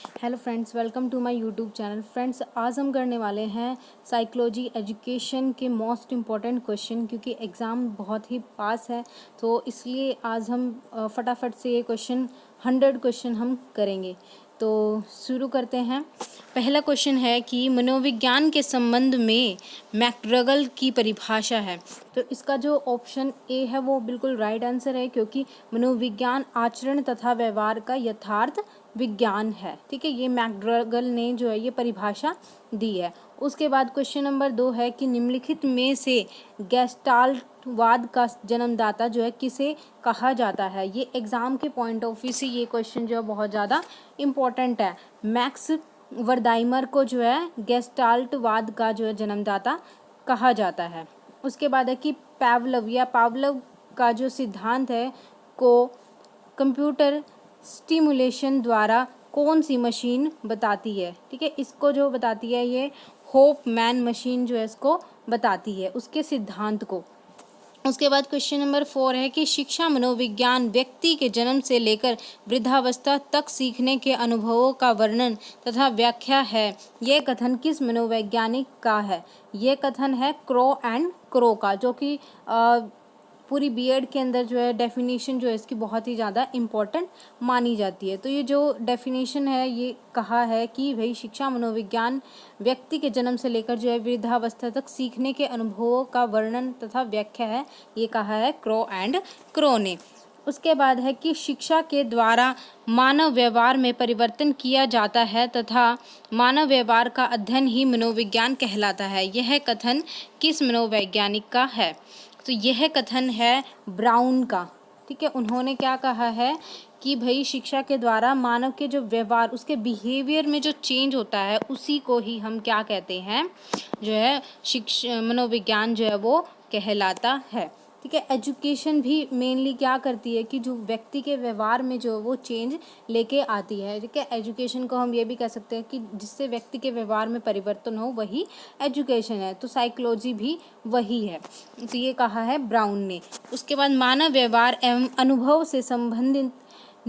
Hello friends, welcome to my YouTube channel. Friends, आज हम करने वाले हैं साइकोलॉजी एजुकेशन के मोस्ट इम्पॉर्टेंट क्वेश्चन, क्योंकि एग्ज़ाम बहुत ही पास है। तो इसलिए आज हम फटाफट से ये 100 क्वेश्चन हम करेंगे। तो शुरू करते हैं। पहला क्वेश्चन है कि मनोविज्ञान के संबंध में मैकडगल की परिभाषा है। तो इसका जो ऑप्शन ए है वो बिल्कुल राइट आंसर है, क्योंकि मनोविज्ञान आचरण तथा व्यवहार का यथार्थ विज्ञान है। ठीक है, ये मैकडगल ने जो है ये परिभाषा दी है। उसके बाद क्वेश्चन नंबर 2 है कि निम्नलिखित में से गेस्टाल्टवाद का जन्मदाता जो है किसे कहा जाता है। ये एग्ज़ाम के पॉइंट ऑफ व्यू से ये क्वेश्चन जो है बहुत ज़्यादा इम्पोर्टेंट है। मैक्स वर्दाइमर को जो है गेस्टाल्टवाद का जो है जन्मदाता कहा जाता है। उसके बाद है कि पावलव का जो सिद्धांत है को कंप्यूटर स्टिमुलेशन द्वारा कौन सी मशीन बताती है। ठीक है, इसको जो बताती है ये होफमैन मशीन जो है इसको बताती है उसके सिद्धांत को। उसके बाद क्वेश्चन नंबर 4 है कि शिक्षा मनोविज्ञान व्यक्ति के जन्म से लेकर वृद्धावस्था तक सीखने के अनुभवों का वर्णन तथा व्याख्या है। यह कथन किस मनोवैज्ञानिक का है। यह कथन है क्रो का, जो कि पूरी बीएड के अंदर जो है डेफिनेशन जो है इसकी बहुत ही ज़्यादा इम्पोर्टेंट मानी जाती है। तो ये जो डेफिनेशन है ये कहा है कि भाई शिक्षा मनोविज्ञान व्यक्ति के जन्म से लेकर जो है वृद्धावस्था तक सीखने के अनुभवों का वर्णन तथा व्याख्या है, ये कहा है क्रो ने। उसके बाद है कि शिक्षा के द्वारा मानव व्यवहार में परिवर्तन किया जाता है तथा मानव व्यवहार का अध्ययन ही मनोविज्ञान कहलाता है। यह कथन किस मनोवैज्ञानिक का है। तो यह कथन है ब्राउन का। ठीक है, उन्होंने क्या कहा है कि भाई शिक्षा के द्वारा मानव के जो व्यवहार, उसके बिहेवियर में जो चेंज होता है उसी को ही हम क्या कहते हैं, जो है शिक्षा मनोविज्ञान जो है वो कहलाता है। ठीक है, एजुकेशन भी मेनली क्या करती है कि जो व्यक्ति के व्यवहार में जो वो चेंज लेके आती है। ठीक है, एजुकेशन को हम ये भी कह सकते हैं कि जिससे व्यक्ति के व्यवहार में परिवर्तन हो वही एजुकेशन है। तो साइकोलॉजी भी वही है। तो ये कहा है ब्राउन ने। उसके बाद मानव व्यवहार एवं अनुभव से संबंधित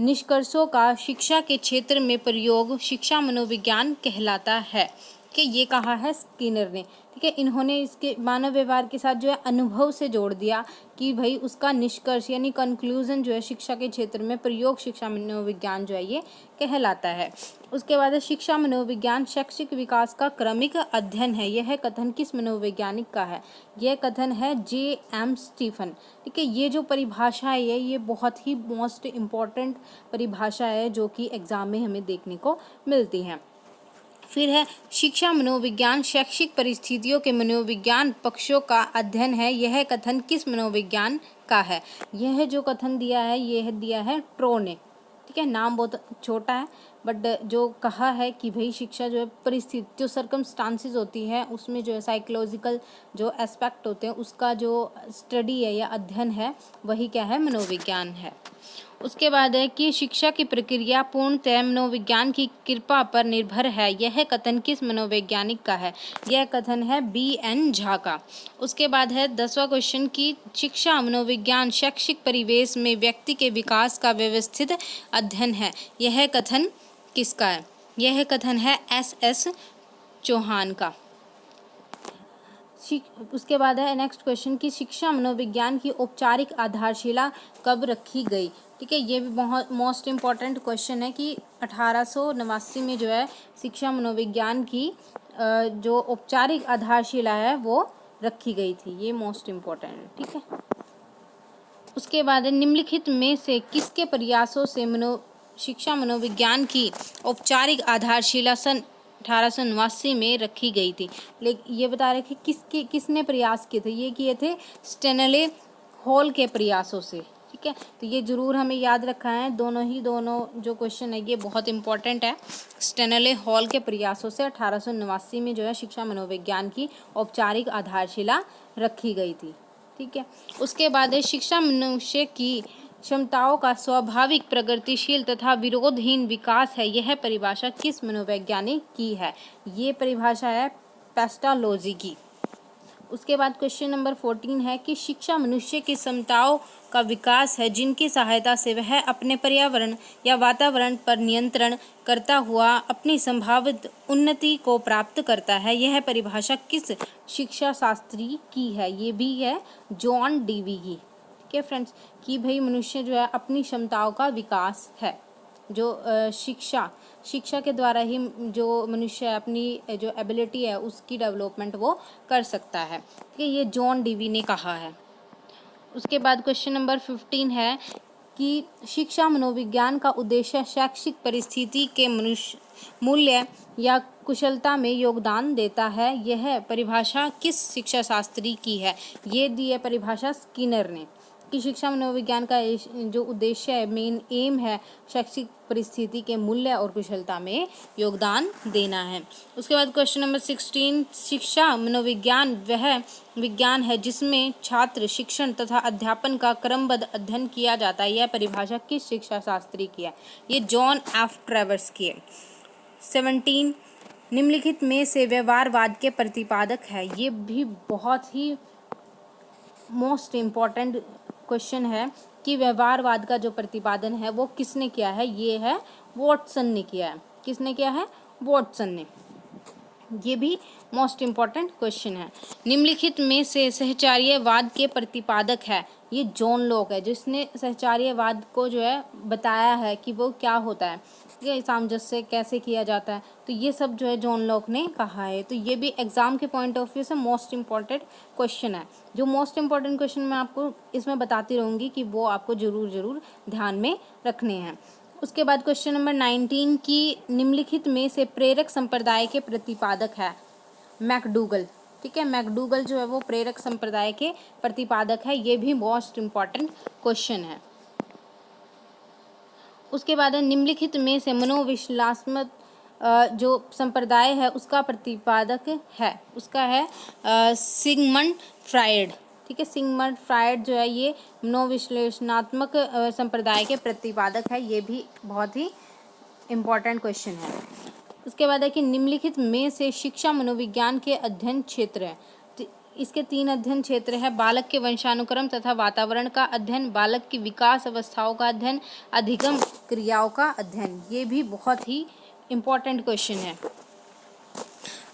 निष्कर्षों का शिक्षा के क्षेत्र में प्रयोग शिक्षा मनोविज्ञान कहलाता है। कि ये कहा है स्किनर ने। ठीक है, इन्होंने इसके मानव व्यवहार के साथ जो है अनुभव से जोड़ दिया कि भाई उसका निष्कर्ष यानी कंक्लूजन जो है शिक्षा के क्षेत्र में प्रयोग शिक्षा मनोविज्ञान जो है ये कहलाता है। उसके बाद शिक्षा मनोविज्ञान शैक्षिक विकास का क्रमिक अध्ययन है। यह कथन किस मनोवैज्ञानिक का है। यह कथन है J.M. स्टीफन। ठीक है, ये जो परिभाषा है ये बहुत ही मोस्ट इम्पॉर्टेंट परिभाषा है जो कि एग्जाम में हमें देखने को मिलती है। फिर है शिक्षा मनोविज्ञान शैक्षिक परिस्थितियों के मनोविज्ञान पक्षों का अध्ययन है। यह कथन किस मनोविज्ञान का है। यह जो कथन दिया है यह दिया है ट्रो ने। ठीक है, नाम बहुत छोटा है बट जो कहा है कि भाई शिक्षा जो है परिस्थिति, जो सर्कमस्टांसेस होती है उसमें जो है साइकोलॉजिकल जो एस्पेक्ट होते हैं उसका जो स्टडी है या अध्ययन है वही क्या है, मनोविज्ञान है। उसके बाद है कि शिक्षा की प्रक्रिया पूर्णतः मनोविज्ञान की कृपा पर निर्भर है। यह कथन किस मनोवैज्ञानिक का है। यह कथन है B.N. झा का। उसके बाद है 10वां क्वेश्चन की शिक्षा मनोविज्ञान शैक्षिक परिवेश में व्यक्ति के विकास का व्यवस्थित अध्ययन है। यह कथन किसका है। यह कथन है S.S. चौहान का। उसके बाद है नेक्स्ट क्वेश्चन की शिक्षा मनोविज्ञान की औपचारिक आधारशिला कब रखी गई। ठीक है, ये भी बहुत मोस्ट इम्पॉर्टेंट क्वेश्चन है कि 1889 में जो है शिक्षा मनोविज्ञान की जो औपचारिक आधारशिला है वो रखी गई थी। ये मोस्ट इम्पॉर्टेंट है। ठीक है, उसके बाद निम्नलिखित में से किसके प्रयासों से शिक्षा मनोविज्ञान की औपचारिक आधारशिला सन 1889 में रखी गई थी। लेकिन ये बता रहे कि किसने प्रयास किए थे। ये किए थे स्टेनले हॉल के प्रयासों से। ठीक है, तो ये जरूर हमें याद रखा है। दोनों जो क्वेश्चन है ये बहुत इंपॉर्टेंट है। स्टेनले हॉल के प्रयासों से 1889 में जो है शिक्षा मनोविज्ञान की औपचारिक आधारशिला रखी गई थी। ठीक है, उसके बाद है शिक्षा मनुष्य की क्षमताओं का स्वाभाविक प्रगतिशील तथा विरोधहीन विकास है। यह परिभाषा किस मनोवैज्ञानिक की है। ये परिभाषा है पेस्टालोजी की। उसके बाद क्वेश्चन नंबर 14 है कि शिक्षा मनुष्य की क्षमताओं का विकास है जिनकी सहायता से वह अपने पर्यावरण या वातावरण पर नियंत्रण करता हुआ अपनी संभावित उन्नति को प्राप्त करता है। यह परिभाषा किस शिक्षा शास्त्री की है? ये भी है जॉन डीवी की। ठीक है फ्रेंड्स, कि भाई मनुष्य जो है अपनी क्षमताओं का विकास है, जो शिक्षा के द्वारा ही जो मनुष्य अपनी जो एबिलिटी है उसकी डेवलपमेंट वो कर सकता है। ठीक है, ये जॉन डीवी ने कहा है। उसके बाद क्वेश्चन नंबर 15 है कि शिक्षा मनोविज्ञान का उद्देश्य शैक्षिक परिस्थिति के मनुष्य मूल्य या कुशलता में योगदान देता है। यह परिभाषा किस शिक्षा शास्त्री की है? ये दी है परिभाषा स्किनर ने, कि शिक्षा मनोविज्ञान का जो उद्देश्य है, मेन एम है, शैक्षिक परिस्थिति के मूल्य और कुशलता में योगदान देना है। उसके बाद क्वेश्चन नंबर 16, शिक्षा मनोविज्ञान वह विज्ञान है जिसमें छात्र शिक्षण तथा अध्यापन का क्रमबद्ध अध्ययन किया जाता है। यह परिभाषा किस शिक्षा शास्त्री की है? ये जॉन एफ ट्रेवर्स की है। 17, निम्नलिखित में से व्यवहारवाद के प्रतिपादक है। ये भी बहुत ही मोस्ट इम्पॉर्टेंट क्वेश्चन है कि व्यवहारवाद का जो प्रतिपादन है वो किसने किया है? ये है वॉटसन ने किया है। किसने किया है? वॉटसन ने। ये भी मोस्ट इम्पॉर्टेंट क्वेश्चन है। निम्नलिखित में से सहचार्यवाद के प्रतिपादक है। ये जॉन लॉक है जिसने सहचार्यवाद को जो है बताया है कि वो क्या होता है, ये सामंजस्य कैसे किया जाता है। तो ये सब जो है जॉन लॉक ने कहा है। तो ये भी एग्जाम के पॉइंट ऑफ व्यू से मोस्ट इम्पॉर्टेंट क्वेश्चन है। जो मोस्ट इम्पॉर्टेंट क्वेश्चन मैं आपको इसमें बताती रहूँगी कि वो आपको ज़रूर ध्यान में रखने हैं। उसके बाद क्वेश्चन नंबर 19 की निम्नलिखित में से प्रेरक संप्रदाय के प्रतिपादक है। मैकडूगल। ठीक है, मैकडूगल जो है वो प्रेरक संप्रदाय के प्रतिपादक है। ये भी मोस्ट इम्पॉर्टेंट क्वेश्चन है। उसके बाद निम्नलिखित में से मनोविश्लेषणात्मक जो संप्रदाय है उसका प्रतिपादक है, उसका है सिगमंड फ्रायड। ठीक है, सिगमंड फ्रायड जो है ये मनोविश्लेषणात्मक संप्रदाय के प्रतिपादक है। ये भी बहुत ही इम्पॉर्टेंट क्वेश्चन है। उसके बाद है कि निम्नलिखित में से शिक्षा मनोविज्ञान के अध्ययन क्षेत्र है। इसके 3 अध्ययन क्षेत्र है। बालक के वंशानुक्रम तथा वातावरण का अध्ययन, बालक की विकास अवस्थाओं का अध्ययन, अधिगम क्रियाओं का अध्ययन। ये भी बहुत ही इम्पॉर्टेंट क्वेश्चन है।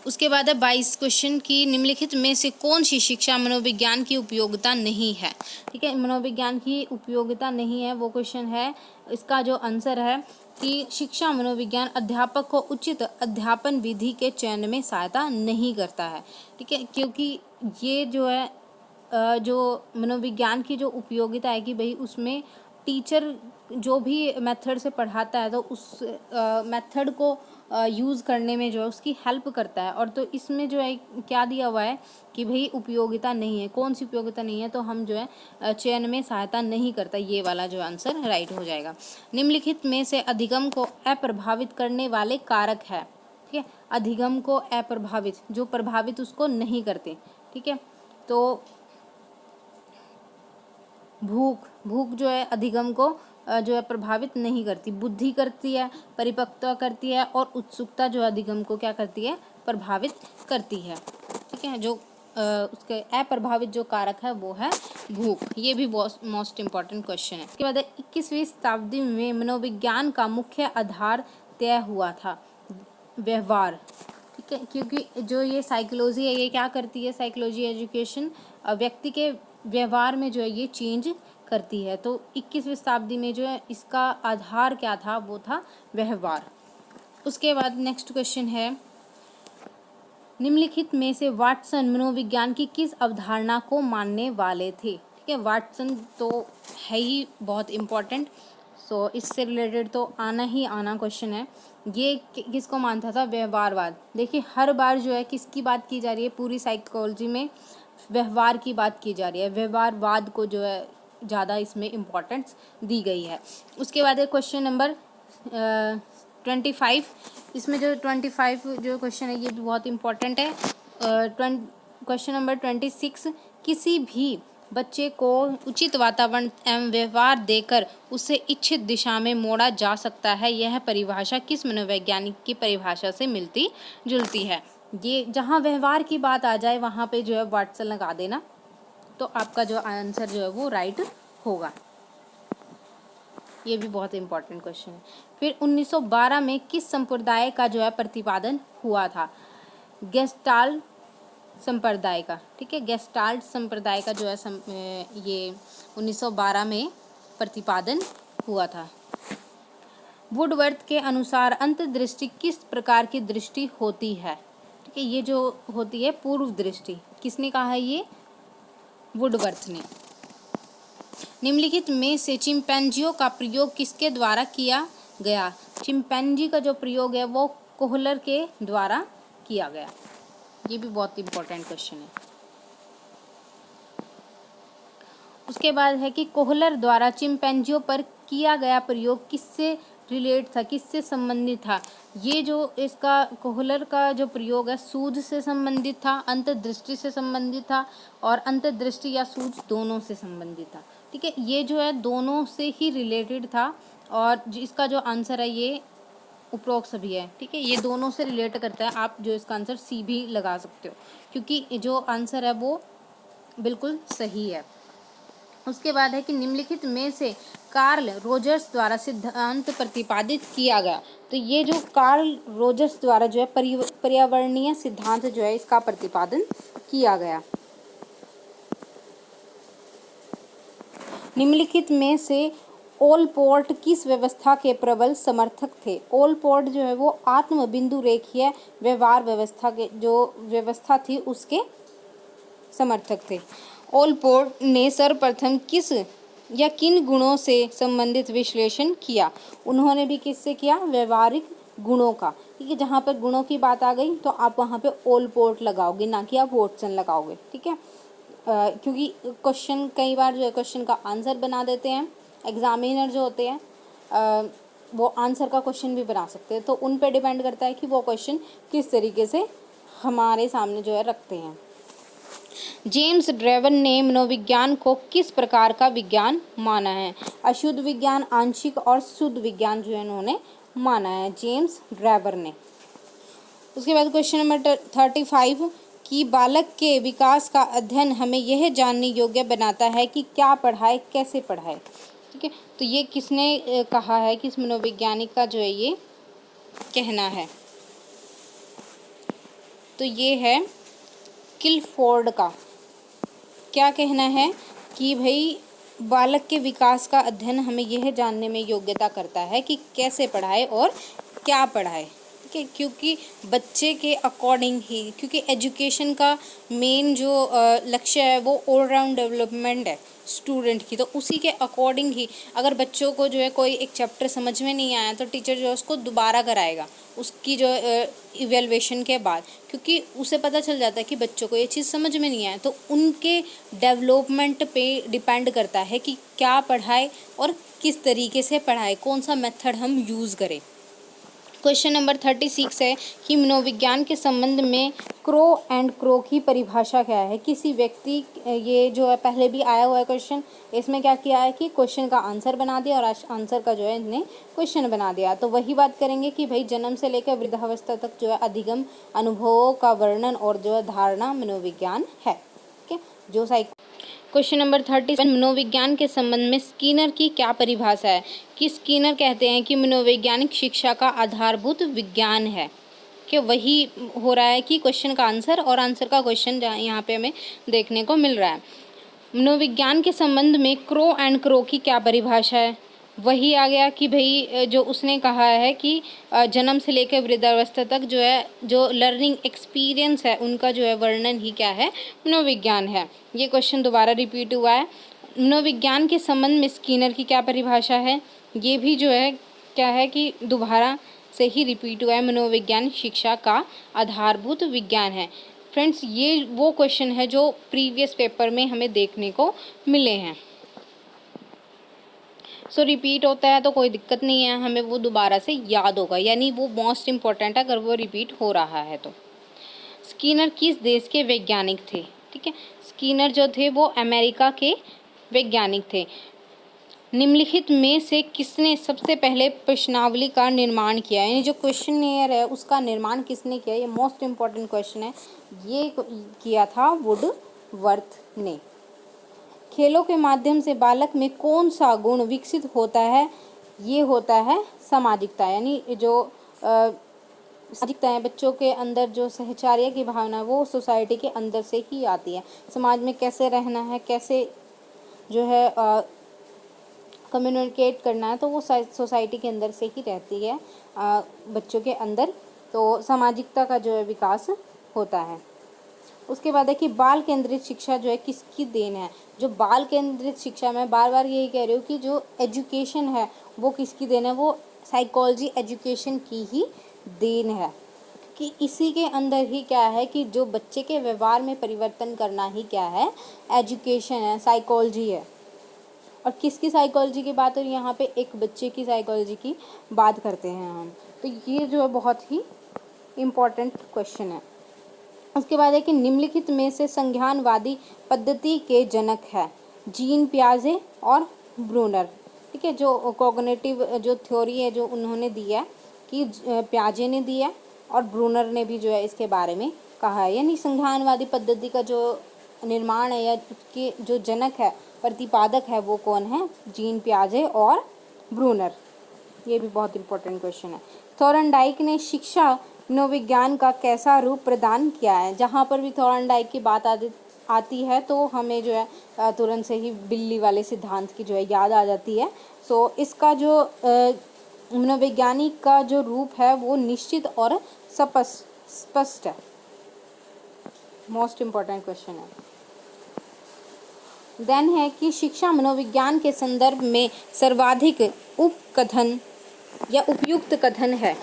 उसके बाद है 22 क्वेश्चन की निम्नलिखित में से कौन सी शिक्षा मनोविज्ञान की उपयोगिता नहीं है? ठीक है, मनोविज्ञान की उपयोगिता नहीं है वो क्वेश्चन है। इसका जो आंसर है कि शिक्षा मनोविज्ञान अध्यापक को उचित अध्यापन विधि के चयन में सहायता नहीं करता है। ठीक है, क्योंकि ये जो है जो मनोविज्ञान की जो उपयोगिता है कि भाई उसमें टीचर जो भी मेथड से पढ़ाता है तो उस मेथड को यूज़ करने में जो है उसकी हेल्प करता है। और तो इसमें जो है क्या दिया हुआ है कि भाई उपयोगिता नहीं है। कौन सी उपयोगिता नहीं है? तो हम जो है चयन में सहायता नहीं करता। ये वाला जो आंसर राइट हो जाएगा। निम्नलिखित में से अधिगम को अप्रभावित करने वाले कारक है। ठीक है, अधिगम को अप्रभावित, जो प्रभावित उसको नहीं करते। ठीक है, तो भूख जो है अधिगम को जो है प्रभावित नहीं करती। बुद्धि करती है, परिपक्वता करती है, और उत्सुकता जो अधिगम को क्या करती है? प्रभावित करती है। ठीक है, जो उसके अप्रभावित जो कारक है वो है भूख। ये भी मोस्ट इम्पॉर्टेंट क्वेश्चन है। इसके बाद 21वीं शताब्दी में मनोविज्ञान का मुख्य आधार तय हुआ था व्यवहार। ठीक है, क्योंकि जो ये साइकोलॉजी है ये क्या करती है? साइकोलॉजी एजुकेशन व्यक्ति के व्यवहार में जो है ये चेंज करती है। तो 21वीं शताब्दी में जो है इसका आधार क्या था? वो था व्यवहार। उसके बाद नेक्स्ट क्वेश्चन है निम्नलिखित में से वाटसन मनोविज्ञान की किस अवधारणा को मानने वाले थे? ठीक है, वाटसन तो है ही बहुत इम्पोर्टेंट, सो इससे रिलेटेड तो आना ही आना क्वेश्चन है। ये किसको मानता था? व्यवहारवाद। देखिए हर बार जो है किसकी बात की जा रही है? पूरी साइकोलॉजी में व्यवहार की बात की जा रही है। व्यवहारवाद को जो है ज़्यादा इसमें इम्पोर्टेंस दी गई है। उसके बाद है क्वेश्चन नंबर 25। इसमें जो 25 जो क्वेश्चन है ये भी बहुत इम्पोर्टेंट है। क्वेश्चन नंबर 26, किसी भी बच्चे को उचित वातावरण एवं व्यवहार देकर उसे इच्छित दिशा में मोड़ा जा सकता है। यह परिभाषा किस मनोवैज्ञानिक की परिभाषा से मिलती जुलती है? ये जहाँ व्यवहार की बात आ जाए वहाँ पे जो है वाटसन लगा देना, तो आपका जो आंसर जो है वो राइट होगा। ये भी बहुत इंपॉर्टेंट क्वेश्चन है। फिर 1912 में किस संप्रदाय का जो है प्रतिपादन हुआ था? गेस्टाल्ट संप्रदाय का, ठीक है, गेस्टाल्ट संप्रदाय का जो है ये 1912 में प्रतिपादन हुआ था। वुडवर्थ के अनुसार अंतर्दृष्टि किस प्रकार की दृष्टि होती है? ठीक है, ये जो होती है पूर्व दृष्टि, किसने कहा है ये? वुडवर्थ ने। निम्नलिखित में से चिंपैंजियों का प्रयोग किसके द्वारा किया गया? चिंपैंजी का जो प्रयोग है वो कोहलर के द्वारा किया गया। ये भी बहुत इंपॉर्टेंट क्वेश्चन है। उसके बाद है कि कोहलर द्वारा चिंपैंजियों पर किया गया प्रयोग किससे रिलेट था, किससे संबंधित था? ये जो इसका कोहलर का जो प्रयोग है सूझ से संबंधित था, अंतर्दृष्टि से संबंधित था, और अंतर्दृष्टि या सूझ दोनों से संबंधित था। ठीक है, ये जो है दोनों से ही रिलेटेड था, और इसका जो आंसर है ये उपरोक्त सभी है। ठीक है, ये दोनों से रिलेट करता है। आप जो इसका आंसर सी भी लगा सकते हो, क्योंकि जो आंसर है वो बिल्कुल सही है। उसके बाद है कि निम्नलिखित में से कार्ल रोजर्स द्वारा सिद्धांत प्रतिपादित किया गया। तो ये जो कार्ल रोजर्स द्वारा जो है पर्यावरणीय सिद्धांत जो है इसका प्रतिपादन किया गया। निम्नलिखित में से ओलपोर्ट किस व्यवस्था के प्रबल समर्थक थे? ओलपोर्ट जो है वो आत्म बिंदु रेखीय व्यवहार व्यवस्था के जो व्यवस्था थी उसके समर्थक थे। ओलपोर्ट ने सर्वप्रथम किस या किन गुणों से संबंधित विश्लेषण किया? उन्होंने भी किससे किया? व्यवहारिक गुणों का। ठीक है, जहाँ पर गुणों की बात आ गई तो आप वहाँ पे ओलपोर्ट लगाओगे, ना कि आप वॉटसन लगाओगे। ठीक है, क्योंकि क्वेश्चन कई बार जो है क्वेश्चन का आंसर बना देते हैं। एग्जामिनर जो होते हैं वो आंसर का क्वेश्चन भी बना सकते हैं, तो उन पे डिपेंड करता है कि वो क्वेश्चन किस तरीके से हमारे सामने जो है रखते हैं। जेम्स ड्रेवन ने मनोविज्ञान को किस प्रकार का विज्ञान माना है? अशुद्ध विज्ञान, आंशिक और शुद्ध विज्ञान जो है इन्होंने माना है, जेम्स ड्रेवन ने। उसके बाद क्वेश्चन नंबर 35 कि बालक के विकास का अध्ययन हमें यह जानने योग्य बनाता है कि क्या पढ़ाए, कैसे पढ़ाए। ठीक है, तो ये किसने कहा है, किस मनोवैज्ञानिक का जो है ये कहना है? तो ये है किलफोर्ड का। क्या कहना है कि भाई बालक के विकास का अध्ययन हमें यह जानने में योग्यता करता है कि कैसे पढ़ाए और क्या पढ़ाए। ठीक है, क्योंकि बच्चे के अकॉर्डिंग ही, क्योंकि एजुकेशन का मेन जो लक्ष्य है वो ऑलराउंड डेवलपमेंट है स्टूडेंट की, तो उसी के अकॉर्डिंग ही अगर बच्चों को जो है कोई एक चैप्टर समझ में नहीं आया तो टीचर जो है उसको दोबारा कराएगा उसकी जो इवैल्यूएशन के बाद, क्योंकि उसे पता चल जाता है कि बच्चों को ये चीज़ समझ में नहीं आया। तो उनके डेवलपमेंट पे डिपेंड करता है कि क्या पढ़ाए और किस तरीके से पढ़ाए, कौन सा मेथड हम यूज़ करें। क्वेश्चन नंबर 36 है कि मनोविज्ञान के संबंध में क्रो एंड क्रो की परिभाषा क्या है? किसी व्यक्ति, ये जो है पहले भी आया हुआ है क्वेश्चन, इसमें क्या किया है कि क्वेश्चन का आंसर बना दिया और आंसर का जो है इन्हें क्वेश्चन बना दिया। तो वही बात करेंगे कि भाई जन्म से लेकर वृद्धावस्था तक जो है अधिगम अनुभवों का वर्णन और जो है धारणा मनोविज्ञान है। ठीक है, जो क्वेश्चन नंबर 37 मनोविज्ञान के संबंध में स्कीनर की क्या परिभाषा है? कि स्कीनर कहते हैं कि मनोवैज्ञानिक शिक्षा का आधारभूत विज्ञान है। कि वही हो रहा है कि क्वेश्चन का आंसर और आंसर का क्वेश्चन यहाँ पे हमें देखने को मिल रहा है। मनोविज्ञान के संबंध में क्रो एंड क्रो की क्या परिभाषा है? वही आ गया कि भाई जो उसने कहा है कि जन्म से लेकर वृद्धावस्था तक जो है जो लर्निंग एक्सपीरियंस है उनका जो है वर्णन ही क्या है? मनोविज्ञान है। ये क्वेश्चन दोबारा रिपीट हुआ है। मनोविज्ञान के संबंध में स्कीनर की क्या परिभाषा है? ये भी जो है क्या है कि दोबारा से ही रिपीट हुआ है। मनोविज्ञान शिक्षा का आधारभूत विज्ञान है। फ्रेंड्स, ये वो क्वेश्चन है जो प्रीवियस पेपर में हमें देखने को मिले हैं। सो रिपीट होता है तो कोई दिक्कत नहीं है, हमें वो दोबारा से याद होगा, यानी वो मोस्ट इम्पॉर्टेंट है अगर वो रिपीट हो रहा है तो। स्कीनर किस देश के वैज्ञानिक थे? ठीक है, स्कीनर जो थे वो अमेरिका के वैज्ञानिक थे। निम्नलिखित में से किसने सबसे पहले प्रश्नावली का निर्माण किया, यानी जो क्वेश्चनियर है उसका निर्माण किसने किया, ये मोस्ट इम्पॉर्टेंट क्वेश्चन है। ये किया था वुडवर्थ ने। खेलों के माध्यम से बालक में कौन सा गुण विकसित होता है, ये होता है सामाजिकता, यानी जो सामाजिकता है बच्चों के अंदर, जो सहचार्य की भावना है वो सोसाइटी के अंदर से ही आती है। समाज में कैसे रहना है, कैसे जो है कम्युनिकेट करना है, तो वो सोसाइटी के अंदर से ही रहती है बच्चों के अंदर, तो सामाजिकता का जो है विकास होता है। उसके बाद है कि बाल केंद्रित शिक्षा जो है किसकी देन है। जो बाल केंद्रित शिक्षा, मैं बार बार यही कह रही हूँ कि जो एजुकेशन है वो किसकी देन है, वो साइकोलॉजी एजुकेशन की ही देन है, कि इसी के अंदर ही क्या है कि जो बच्चे के व्यवहार में परिवर्तन करना ही क्या है, एजुकेशन है, साइकोलॉजी है। और किसकी साइकोलॉजी की बात हो रही है यहाँ पे, एक बच्चे की साइकोलॉजी की बात करते हैं हम, तो ये जो है बहुत ही इम्पोर्टेंट क्वेश्चन है। उसके बाद है कि निम्नलिखित में से संज्ञानवादी पद्धति के जनक है, जीन पियाजे और ब्रूनर। ठीक है, जो कॉग्निटिव जो थ्योरी है जो उन्होंने दिया है, कि पियाजे ने दिया और ब्रूनर ने भी जो है इसके बारे में कहा है। यानी संज्ञानवादी पद्धति का जो निर्माण है या उसके जो जनक है, प्रतिपादक है, वो कौन है, जीन पियाजे और ब्रूनर। ये भी बहुत इंपॉर्टेंट क्वेश्चन है। थॉर्नडाइक ने शिक्षा मनोविज्ञान का कैसा रूप प्रदान किया है। जहाँ पर भी थॉर्नडाइक की बात आती है तो हमें जो है तुरंत से ही बिल्ली वाले सिद्धांत की जो है याद आ जाती है। सो इसका जो मनोवैज्ञानिक का जो रूप है वो निश्चित और स्पष्ट है। मोस्ट इम्पॉर्टेंट क्वेश्चन है। देन है कि शिक्षा मनोविज्ञान के संदर्भ में सर्वाधिक उपकथन या उपयुक्त कथन है।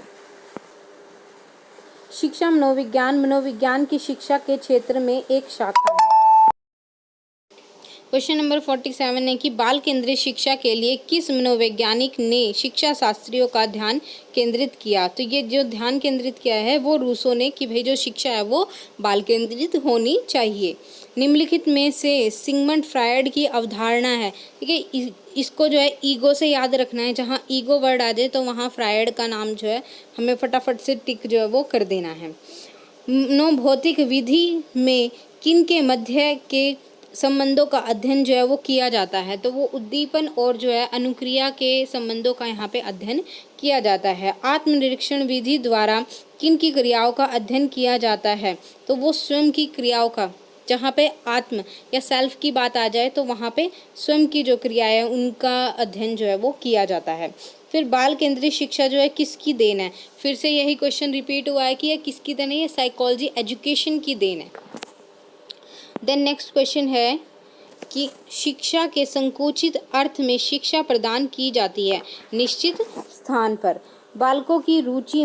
शिक्षा मनोविज्ञान की शिक्षा के क्षेत्र में एक शाखा है। क्वेश्चन नंबर 47 है कि बाल केंद्रित शिक्षा के लिए किस मनोवैज्ञानिक ने शिक्षा शास्त्रियों का ध्यान केंद्रित किया। तो ये जो ध्यान केंद्रित किया है वो रूसो ने, कि भाई जो शिक्षा है वो बाल केंद्रित होनी चाहिए। निम्नलिखित में से सिगमंड फ्रायड की अवधारणा है। ठीक है, इसको जो है ईगो से याद रखना है, जहाँ ईगो वर्ड आ जाए तो वहाँ फ्रायड का नाम जो है हमें फटाफट से टिक जो है वो कर देना है। मनोभौतिक विधि में किन के मध्य के संबंधों का अध्ययन जो है वो किया जाता है। तो वो उद्दीपन और जो है अनुक्रिया के संबंधों का यहाँ पे अध्ययन किया जाता है। आत्मनिरीक्षण विधि द्वारा किन की क्रियाओं का अध्ययन किया जाता है। तो वो स्वयं की क्रियाओं का, जहाँ पे आत्म या सेल्फ की बात आ जाए तो वहाँ पे स्वयं की जो क्रियाएं हैं उनका अध्ययन जो है वो किया जाता है। फिर बाल केंद्रित शिक्षा जो है किसकी देन है। फिर से यही क्वेश्चन रिपीट हुआ है कि ये किसकी देन है, ये साइकोलॉजी एजुकेशन की देन है। देन नेक्स्ट क्वेश्चन है कि शिक्षा के संकुचित अर्थ में शिक्षा प्रदान की जाती है निश्चित स्थान पर। बालकों की रुचि,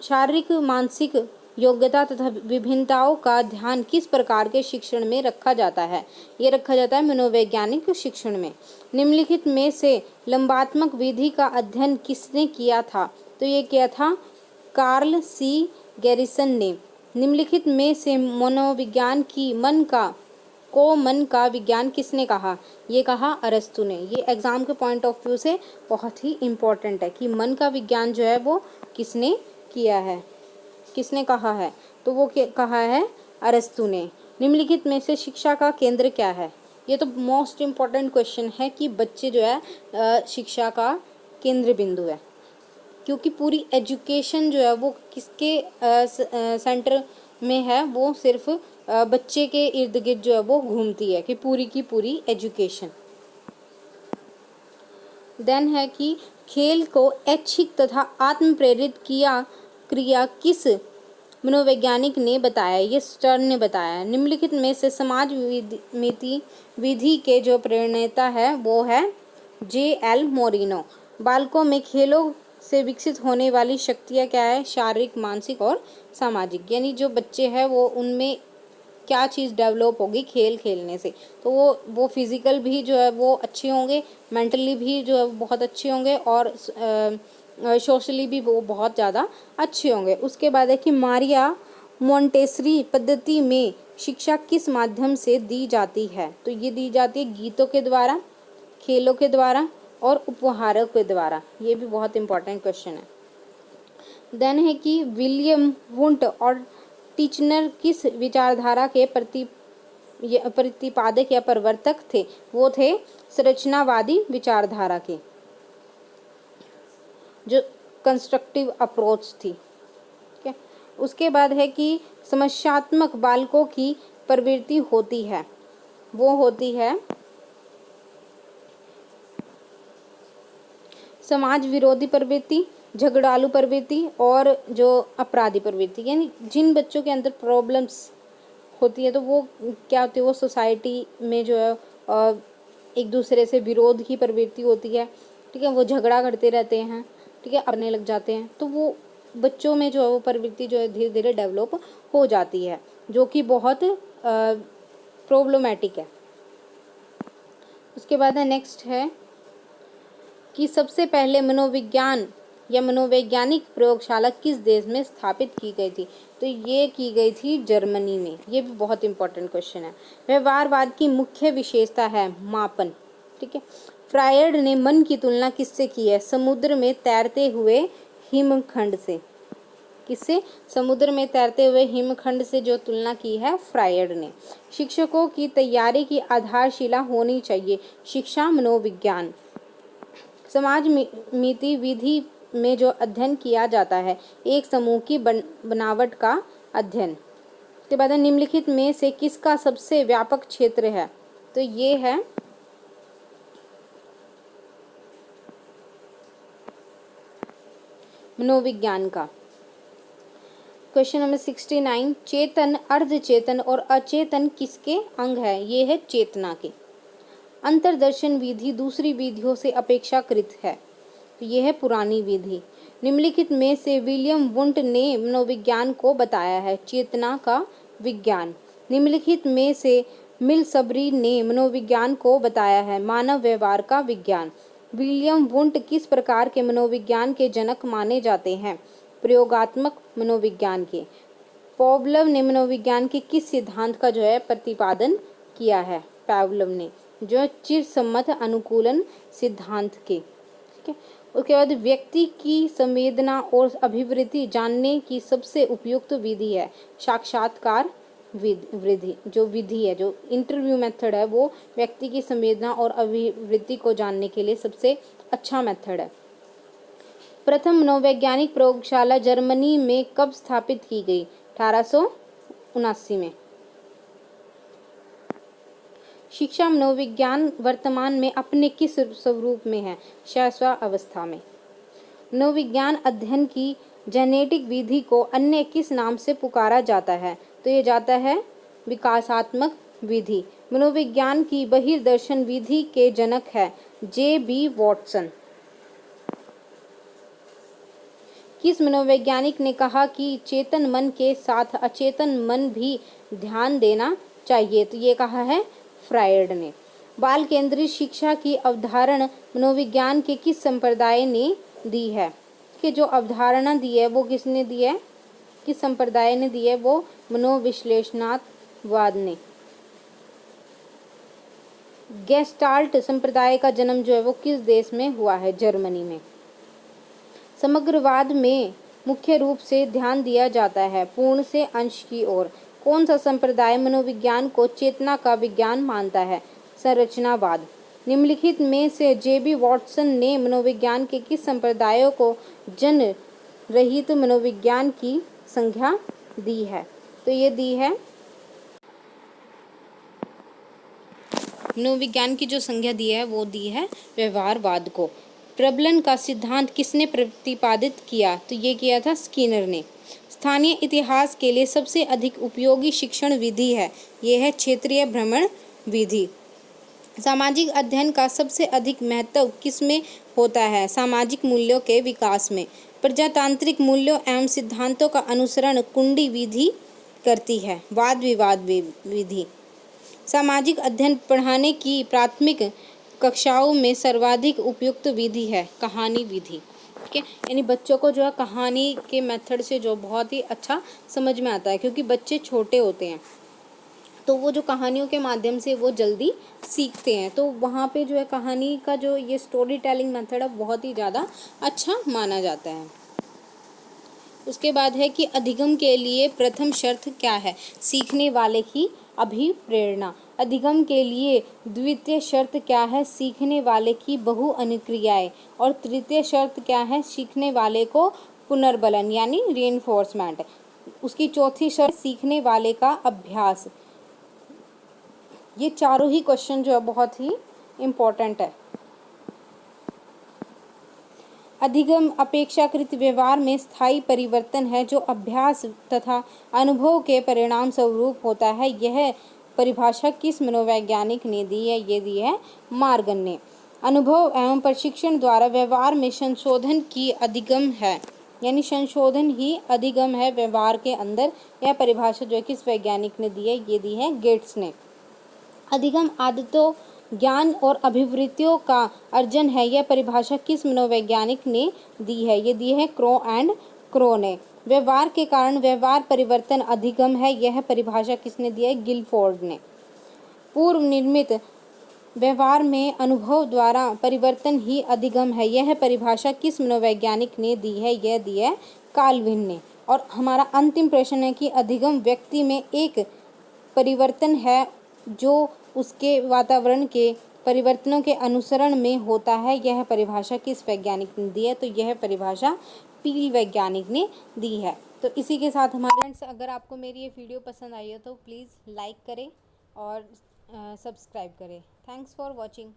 शारीरिक मानसिक योग्यता तथा विभिन्नताओं का ध्यान किस प्रकार के शिक्षण में रखा जाता है। ये रखा जाता है मनोवैज्ञानिक शिक्षण में। निम्नलिखित में से लंबात्मक विधि का अध्ययन किसने किया था। तो ये किया था कार्ल सी गैरिसन ने। निम्नलिखित में से मनोविज्ञान की मन का विज्ञान किसने कहा। ये कहा अरस्तु ने। ये एग्जाम के पॉइंट ऑफ व्यू से बहुत ही इम्पोर्टेंट है कि मन का विज्ञान जो है वो किसने किया है, किसने कहा है। तो वो कहा है अरस्तु ने। निम्नलिखित में से शिक्षा का केंद्र क्या है। ये तो मोस्ट इम्पॉर्टेंट क्वेश्चन है कि बच्चे जो है शिक्षा का केंद्र बिंदु है, क्योंकि पूरी एजुकेशन जो है वो किसके सेंटर में है, वो सिर्फ बच्चे के इर्द गिर्द जो है वो घूमती है, कि पूरी की पूरी एजुकेशन। देन है कि खेल को ऐच्छिक तथा आत्म प्रेरित क्रिया किस मनोवैज्ञानिक ने बताया। ये स्टर्न ने बताया। निम्नलिखित में से समाज विधि के जो प्रणेता है वो है J.L. मोरिनो। बालकों में खेलों से विकसित होने वाली शक्तियाँ क्या है, शारीरिक, मानसिक और सामाजिक। यानी जो बच्चे हैं वो उनमें क्या चीज़ डेवलप होगी खेल खेलने से, तो वो फिजिकल भी जो है वो अच्छे होंगे, मेंटली भी जो है बहुत अच्छे होंगे और सोशली भी वो बहुत ज़्यादा अच्छे होंगे। उसके बाद है कि मारिया मोंटेसरी पद्धति में शिक्षा किस माध्यम से दी जाती है। तो ये दी जाती है गीतों के द्वारा, खेलों के द्वारा, और उपहारों के द्वारा। ये भी बहुत इंपॉर्टेंट क्वेश्चन है। देन है कि विलियम वुंट और टीचनर किस विचारधारा के प्रतिपादक या प्रवर्तक थे? वो थे संरचनावादी विचारधारा के, जो कंस्ट्रक्टिव अप्रोच थी। ठीक है। उसके बाद है कि समस्यात्मक बालकों की प्रवृत्ति होती है, वो होती है समाज विरोधी प्रवृत्ति, झगड़ालू प्रवृत्ति और जो अपराधी प्रवृत्ति। यानी जिन बच्चों के अंदर प्रॉब्लम्स होती है तो वो क्या होती है, वो सोसाइटी में जो है एक दूसरे से विरोध की प्रवृत्ति होती है। ठीक है, वो झगड़ा करते रहते हैं, ठीक है, करने लग जाते हैं, तो वो बच्चों में जो है वो प्रवृत्ति जो है धीरे धीरे डेवलप हो जाती है, जो कि बहुत प्रॉब्लमेटिक है। उसके बाद है नेक्स्ट है कि सबसे पहले मनोविज्ञान या मनोवैज्ञानिक प्रयोगशाला किस देश में स्थापित की गई थी? तो ये की गई थी जर्मनी में। ये भी बहुत इंपॉर्टेंट क्वेश्चन है। व्यवहारवाद की मुख्य विशेषता है मापन। ठीक है, फ्रायड ने मन की तुलना किससे की है? समुद्र में तैरते हुए हिमखंड से। किससे? समुद्र में तैरते हुए हिमखंड से जो तुलना की है फ्रायड ने। शिक्षकों की तैयारी की आधारशिला होनी चाहिए शिक्षा मनोविज्ञान। समाज मीति विधि में जो अध्ययन किया जाता है, एक समूह की बनावट का अध्ययन। उसके बाद निम्नलिखित में से किसका सबसे व्यापक क्षेत्र है? तो ये है मनोविज्ञान का। क्वेश्चन नंबर 69, चेतन, अर्धचेतन और अचेतन किसके अंग है? ये है चेतना के। अंतर्दर्शन विधि दूसरी विधियों से अपेक्षाकृत है, तो यह है पुरानी विधि। निम्नलिखित में से विलियम वुंट ने मनोविज्ञान को बताया है? चेतना का विज्ञान। निम्नलिखित में से मिलसबरी ने मनोविज्ञान को बताया है? मानव व्यवहार का विज्ञान। विलियम वुंट किस प्रकार के मनोविज्ञान के जनक माने जाते हैं? प्रयोगात्मक मनोविज्ञान के। पावलोव ने मनोविज्ञान के किस सिद्धांत का जो है प्रतिपादन किया है? पावलोव ने जो चिरसम्मत अनुकूलन सिद्धांत के। ठीक है, उसके बाद व्यक्ति की संवेदना और अभिवृत्ति जानने की सबसे उपयुक्त विधि है साक्षात्कार विधि। जो विधि है, जो इंटरव्यू मेथड है, वो व्यक्ति की संवेदना और अभिवृत्ति को जानने के लिए सबसे अच्छा मेथड है। प्रथम मनोवैज्ञानिक प्रयोगशाला जर्मनी में कब स्थापित की गई? 1879 में। शिक्षा मनोविज्ञान वर्तमान में अपने किस स्वरूप में है? शैशवावस्था में। मनोविज्ञान अध्ययन की जेनेटिक विधि को अन्य किस नाम से पुकारा जाता है? तो ये जाता है विकासात्मक विधि। मनोविज्ञान की बहिर्दर्शन विधि के जनक है J.B. वॉटसन। किस मनोवैज्ञानिक ने कहा कि चेतन मन के साथ अचेतन मन भी ध्यान देना चाहिए? तो ये कहा है फ्रायड ने। बाल केंद्रित शिक्षा की अवधारणा मनोविज्ञान के किस संप्रदाय ने दी है? कि जो अवधारणा दी है वो किसने दी है? किस संप्रदाय ने दी है? वो मनोविश्लेषणात्मकवाद ने। गेस्टाल्ट संप्रदाय का जन्म जो है वो किस देश में हुआ है? जर्मनी में। समग्रवाद में मुख्य रूप से ध्यान दिया जाता है पूर्ण से अंश की ओर। कौन सा संप्रदाय मनोविज्ञान को चेतना का विज्ञान मानता है? संरचनावाद। निम्नलिखित में से J.B. वॉटसन ने मनोविज्ञान के किस संप्रदायों को जन रहित मनोविज्ञान की संज्ञा दी है? तो ये दी है मनोविज्ञान की जो संज्ञा दी है वो दी है व्यवहारवाद को। प्रबलन का सिद्धांत किसने प्रतिपादित किया? तो ये किया था स्किनर ने। स्थानीय इतिहास के लिए सबसे अधिक उपयोगी शिक्षण विधि है? ये है क्षेत्रीय भ्रमण विधि। सामाजिक अध्ययन का सबसे अधिक महत्व किसमें होता है? सामाजिक मूल्यों के विकास में। प्रजातांत्रिक मूल्यों एवं सिद्धांतों का अनुसरण कुंडी विधि करती है? वाद विवाद विधि। सामाजिक अध्ययन पढ़ाने की प्राथमिक कक्षाओं में सर्वाधिक उपयुक्त विधि है कहानी विधि। ठीक है, यानी बच्चों को जो है कहानी के मेथड से जो बहुत ही अच्छा समझ में आता है, क्योंकि बच्चे छोटे होते हैं तो वो जो कहानियों के माध्यम से वो जल्दी सीखते हैं। तो वहाँ पे जो है कहानी का जो ये स्टोरी टेलिंग मेथड है बहुत ही ज़्यादा अच्छा माना जाता है। उसके बाद है कि अधिगम के लिए प्रथम शर्त क्या है? सीखने वाले की अभिप्रेरणा। अधिगम के लिए द्वितीय शर्त क्या है? सीखने वाले की बहु अनुक्रियाएं। और तृतीय शर्त क्या है? सीखने वाले को पुनर्बलन यानी रीइंफोर्समेंट। उसकी चौथी शर्त सीखने वाले का अभ्यास। ये चारों ही क्वेश्चन जो है बहुत ही इम्पोर्टेंट है। अधिगम अपेक्षाकृत व्यवहार में स्थायी परिवर्तन है जो अभ्यास तथा अनुभव के परिणाम स्वरूप होता है। यह परिभाषा किस मनोवैज्ञानिक ने दी है? ये दी है मॉर्गन ने। अनुभव एवं प्रशिक्षण द्वारा व्यवहार में संशोधन की अधिगम है, यानी संशोधन ही अधिगम है व्यवहार के अंदर। यह परिभाषा जो है किस वैज्ञानिक ने दी है? ये दी है गेट्स ने। अधिगम आदतों, ज्ञान और अभिवृत्तियों का अर्जन है। यह परिभाषा किस मनोवैज्ञानिक ने दी है? ये दी है क्रो ने। व्यवहार के कारण व्यवहार परिवर्तन अधिगम है। यह परिभाषा किसने दी है? गिलफोर्ड ने। पूर्व निर्मित व्यवहार में अनुभव द्वारा परिवर्तन ही अधिगम है। यह परिभाषा किस मनोवैज्ञानिक ने दी है? यह दी है कार्लविन ने। और हमारा अंतिम प्रश्न है कि अधिगम व्यक्ति में एक परिवर्तन है जो उसके वातावरण के परिवर्तनों के अनुसरण में होता है। यह परिभाषा किस वैज्ञानिक ने दी है? तो यह परिभाषा पील वैज्ञानिक ने दी है। तो इसी के साथ हमारे फ्रेंड्स, अगर आपको मेरी ये वीडियो पसंद आई हो तो प्लीज़ लाइक करें और सब्सक्राइब करें। Thanks for watching.